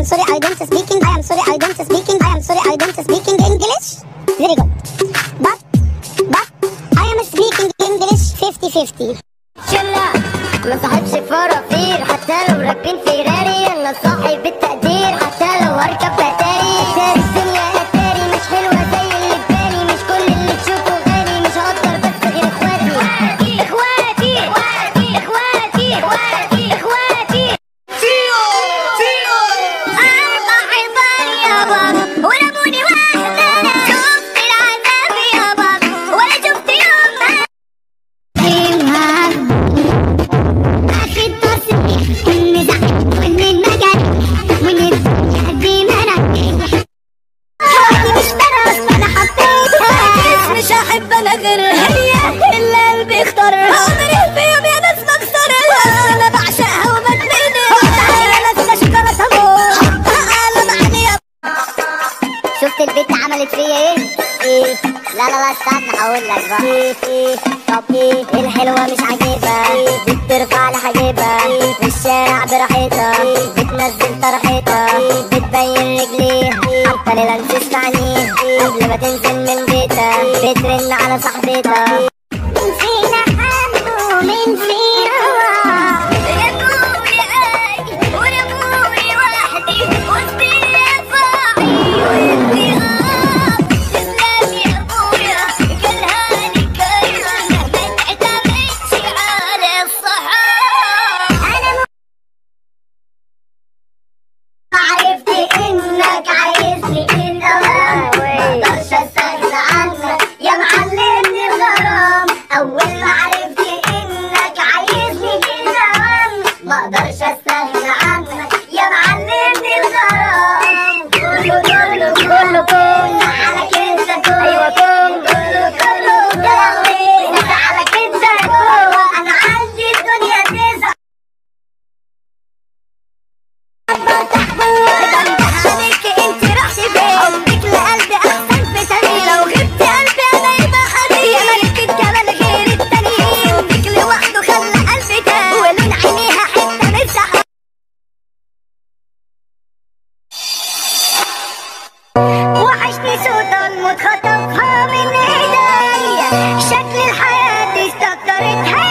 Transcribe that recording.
sorry, I don't speaking. I am sorry, I don't speaking. I am sorry, I don't speaking English. Very good. But I am speaking English 50-50. شلة ما صاحبش فرافير حتى لو راكبين فيراري، انا صاحب بالتقدير حتى لو اركب اتاري. الدنيا اتاري مش حلوه زي اللي في بالي، مش كل اللي تشوفه غالي، مش هقدر بس غير اخواتي اخواتي اخواتي اخواتي اخواتي اخواتي. اربع حيطان يابا ورموني واحده، شفت العذاب يابا ولا شفت يوم مش هحب انا غيرها، هي اللي قلبي اختارها، عمري في يوم يا ناس ما اكسرها، انا بعشقها وبدمنها، تعالى ناس شكرتها موت اعلى معني. شفت البت عملت فيا ايه؟ لا استنى هقول لك بقى. طب الحلوه مش عاجبها، بترفع لحجيبها في الشارع براحتها، بتنزل طرحتها، بتبين رجليها، حاطه لانسيس في عينيها قبل ما تنزل من بيتها، بترن على صاحبتها. مين فينا حد ومين فينا واحد، رموني اي ورموني وحدي وسط الافاعي وانتي تسلم يا ابويا كلهاني كرهانه ما تعتمدش على الصحاب. انا عرفت انك عايزني كده مقدرش استغنى عنك يا معلمني الغرام، اول ما عرفت انك عايزني كده مقدرش استغنى عنك يا معلمني الغرام. كله كون على كده كون، ايوه كله انت على كده جوه، انا عندي الدنيا تسع عليك انت رحت فين، حبك لقلبي احسن فيتامين، لو غبت قلبي انا يبقى حبيبي، يا ملكة جمال غير التانيين، حبك لوحده خلى قلبي تاه ولون عينيها حته نفسي وحشني صوت الموت خطفها من ايديا، شكل الحياة استكترتها